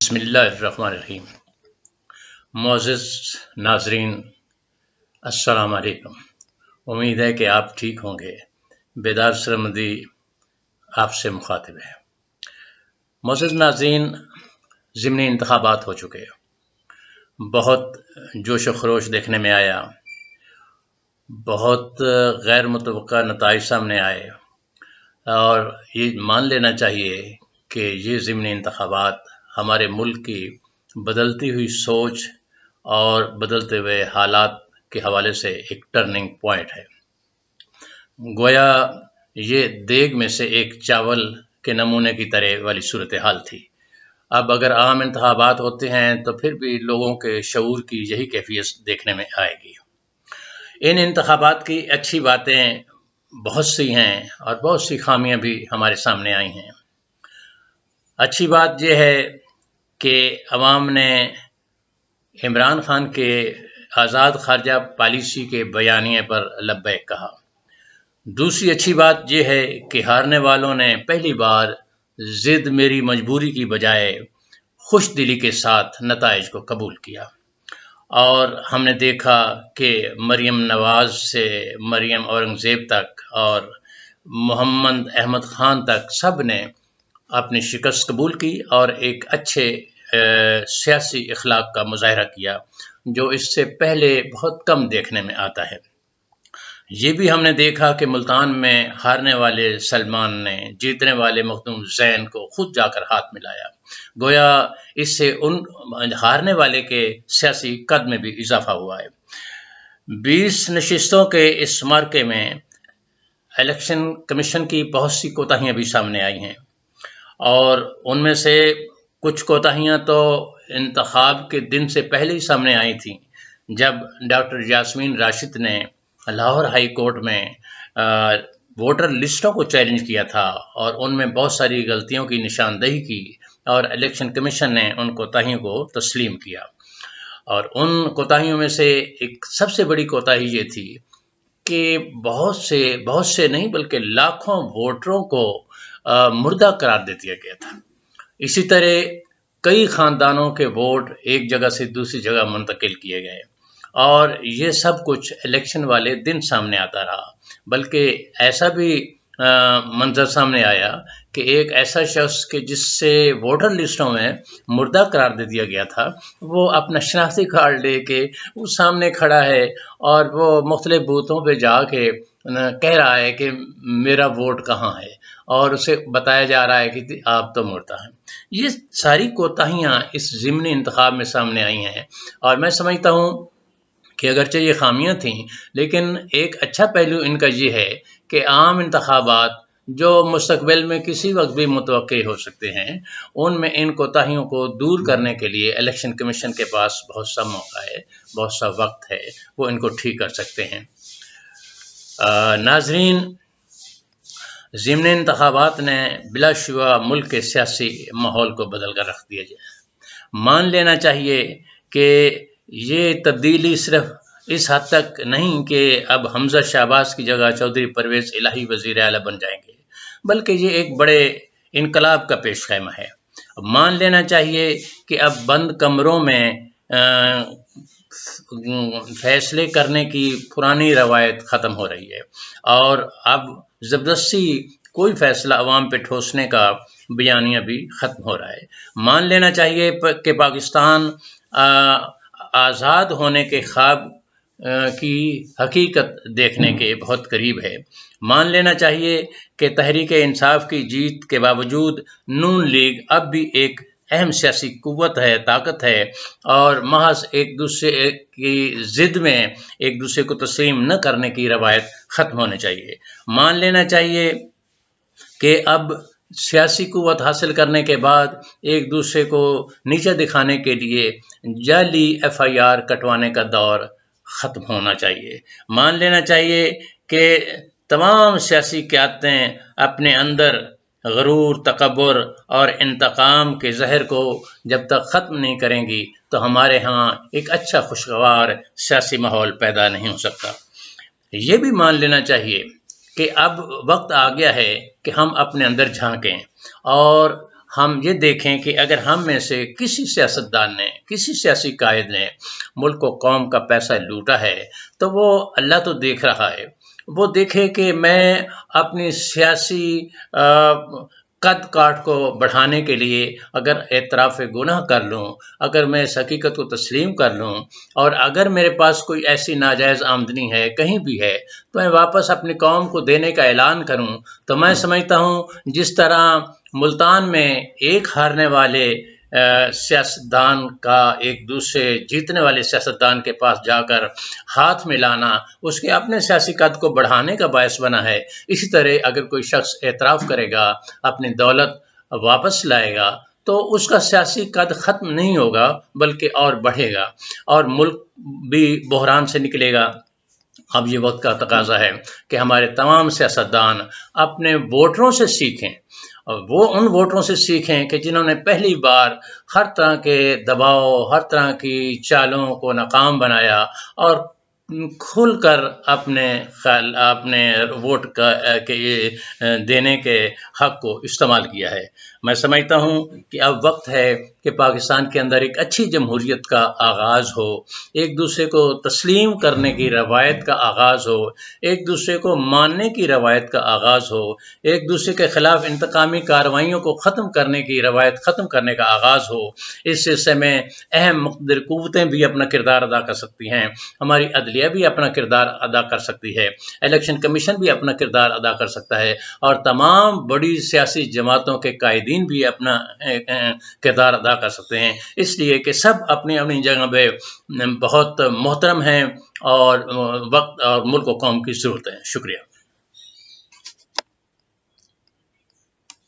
بسم اللہ الرحمن الرحیم۔ معزز ناظرین، السلام علیکم۔ امید ہے کہ آپ ٹھیک ہوں گے۔ بیدار سرمدی آپ سے مخاطب ہے۔ معزز ناظرین، ضمنی انتخابات ہو چکے، بہت جوش و خروش دیکھنے میں آیا، بہت غیر متوقع نتائج سامنے آئے، اور یہ مان لینا چاہیے کہ یہ ضمنی انتخابات ہمارے ملک کی بدلتی ہوئی سوچ اور بدلتے ہوئے حالات کے حوالے سے ایک ٹرننگ پوائنٹ ہے۔ گویا یہ دیگ میں سے ایک چاول کے نمونے کی طرح والی صورتحال تھی۔ اب اگر عام انتخابات ہوتے ہیں تو پھر بھی لوگوں کے شعور کی یہی کیفیت دیکھنے میں آئے گی۔ ان انتخابات کی اچھی باتیں بہت سی ہیں اور بہت سی خامیاں بھی ہمارے سامنے آئی ہیں۔ اچھی بات یہ ہے کہ عوام نے عمران خان کے آزاد خارجہ پالیسی کے بیانیے پر لبیک کہا۔ دوسری اچھی بات یہ ہے کہ ہارنے والوں نے پہلی بار ضد میری مجبوری کی بجائے خوش دلی کے ساتھ نتائج کو قبول کیا، اور ہم نے دیکھا کہ مریم نواز سے مریم اورنگزیب تک اور محمد احمد خان تک سب نے اپنی شکست قبول کی اور ایک اچھے سیاسی اخلاق کا مظاہرہ کیا، جو اس سے پہلے بہت کم دیکھنے میں آتا ہے۔ یہ بھی ہم نے دیکھا کہ ملتان میں ہارنے والے سلمان نے جیتنے والے مخدوم زین کو خود جا کر ہاتھ ملایا۔ گویا اس سے ان ہارنے والے کے سیاسی قد میں بھی اضافہ ہوا ہے۔ 20 نشستوں کے اس معرکے میں الیکشن کمیشن کی بہت سی کوتاہیاں بھی سامنے آئی ہیں، اور ان میں سے کچھ کوتاہیاں تو انتخاب کے دن سے پہلے ہی سامنے آئی تھیں، جب ڈاکٹر یاسمین راشد نے لاہور ہائی کورٹ میں ووٹر لسٹوں کو چیلنج کیا تھا اور ان میں بہت ساری غلطیوں کی نشاندہی کی، اور الیکشن کمیشن نے ان کوتاہیوں کو تسلیم کیا۔ اور ان کوتاہیوں میں سے ایک سب سے بڑی کوتاہی یہ تھی کہ بہت سے نہیں بلکہ لاکھوں ووٹروں کو مردہ قرار دے دیا گیا تھا۔ اسی طرح کئی خاندانوں کے ووٹ ایک جگہ سے دوسری جگہ منتقل کیے گئے، اور یہ سب کچھ الیکشن والے دن سامنے آتا رہا۔ بلکہ ایسا بھی منظر سامنے آیا کہ ایک ایسا شخص کہ جس سے ووٹر لسٹوں میں مردہ قرار دے دیا گیا تھا، وہ اپنا شناختی کارڈ لے کے وہ سامنے کھڑا ہے اور وہ مختلف بوتھوں پہ جا کے کہہ رہا ہے کہ میرا ووٹ کہاں ہے، اور اسے بتایا جا رہا ہے کہ آپ تو مردہ ہیں۔ یہ ساری کوتاہیاں اس ضمنی انتخاب میں سامنے آئی ہیں، اور میں سمجھتا ہوں کہ اگرچہ یہ خامیاں تھیں، لیکن ایک اچھا پہلو ان کا یہ ہے کہ عام انتخابات جو مستقبل میں کسی وقت بھی متوقع ہو سکتے ہیں، ان میں ان کوتاہیوں کو دور کرنے کے لیے الیکشن کمیشن کے پاس بہت سا موقع ہے، بہت سا وقت ہے، وہ ان کو ٹھیک کر سکتے ہیں۔ ناظرین، ضمنی انتخابات نے بلا شبہ ملک کے سیاسی ماحول کو بدل کر رکھ دیا جائے۔ مان لینا چاہیے کہ یہ تبدیلی صرف اس حد تک نہیں کہ اب حمزہ شہباز کی جگہ چودھری پرویز الہی وزیر اعلیٰ بن جائیں گے، بلکہ یہ ایک بڑے انقلاب کا پیش خیمہ ہے۔ مان لینا چاہیے کہ اب بند کمروں میں فیصلے کرنے کی پرانی روایت ختم ہو رہی ہے، اور اب زبردستی کوئی فیصلہ عوام پہ ٹھوسنے کا بیانیہ بھی ختم ہو رہا ہے۔ مان لینا چاہیے کہ پاکستان آزاد ہونے کے خواب کی حقیقت دیکھنے کے بہت قریب ہے۔ مان لینا چاہیے کہ تحریک انصاف کی جیت کے باوجود نون لیگ اب بھی ایک اہم سیاسی قوت ہے، طاقت ہے، اور محض ایک دوسرے کی ضد میں ایک دوسرے کو تسلیم نہ کرنے کی روایت ختم ہونے چاہیے۔ مان لینا چاہیے کہ اب سیاسی قوت حاصل کرنے کے بعد ایک دوسرے کو نیچا دکھانے کے لیے جعلی FIR کٹوانے کا دور ختم ہونا چاہیے۔ مان لینا چاہیے کہ تمام سیاسی قیادتیں اپنے اندر غرور، تکبر اور انتقام کے زہر کو جب تک ختم نہیں کریں گی تو ہمارے ہاں ایک اچھا خوشگوار سیاسی ماحول پیدا نہیں ہو سکتا۔ یہ بھی مان لینا چاہیے کہ اب وقت آ گیا ہے کہ ہم اپنے اندر جھانکیں اور ہم یہ دیکھیں کہ اگر ہم میں سے کسی سیاستدان نے، کسی سیاسی قائد نے ملک و قوم کا پیسہ لوٹا ہے، تو وہ اللہ تو دیکھ رہا ہے، وہ دیکھے کہ میں اپنی سیاسی قد کاٹ کو بڑھانے کے لیے اگر اعتراف گناہ کر لوں، اگر میں اس حقیقت کو تسلیم کر لوں، اور اگر میرے پاس کوئی ایسی ناجائز آمدنی ہے کہیں بھی ہے، تو میں واپس اپنی قوم کو دینے کا اعلان کروں، تو میں سمجھتا ہوں جس طرح ملتان میں ایک ہارنے والے سیاستدان کا ایک دوسرے جیتنے والے سیاستدان کے پاس جا کر ہاتھ ملانا اس کے اپنے سیاسی قد کو بڑھانے کا باعث بنا ہے، اسی طرح اگر کوئی شخص اعتراف کرے گا، اپنی دولت واپس لائے گا، تو اس کا سیاسی قد ختم نہیں ہوگا بلکہ اور بڑھے گا، اور ملک بھی بحران سے نکلے گا۔ اب یہ وقت کا تقاضا ہے کہ ہمارے تمام سیاستدان اپنے ووٹروں سے سیکھیں، اور وہ ان ووٹروں سے سیکھیں کہ جنہوں نے پہلی بار ہر طرح کے دباؤ، ہر طرح کی چالوں کو ناکام بنایا اور کھل کر اپنے ووٹ کے دینے کے حق کو استعمال کیا ہے۔ میں سمجھتا ہوں کہ اب وقت ہے کہ پاکستان کے اندر ایک اچھی جمہوریت کا آغاز ہو، ایک دوسرے کو تسلیم کرنے کی روایت کا آغاز ہو، ایک دوسرے کو ماننے کی روایت کا آغاز ہو، ایک دوسرے کے خلاف انتقامی کارروائیوں کو ختم کرنے کی روایت ختم کرنے کا آغاز ہو۔ اس سلسلے میں اہم مقتدر قوتیں بھی اپنا کردار ادا کر سکتی ہیں، ہماری عدلیہ بھی اپنا کردار ادا کر سکتی ہے، الیکشن کمیشن بھی اپنا کردار ادا کر سکتا ہے، اور تمام بڑی سیاسی جماعتوں کے قائدین بھی اپنا کردار ادا کر سکتے ہیں، اس لیے کہ سب اپنی اپنی جگہ پہ بہت محترم ہیں اور وقت اور ملک و قوم کی ضرورت ہے۔ شکریہ۔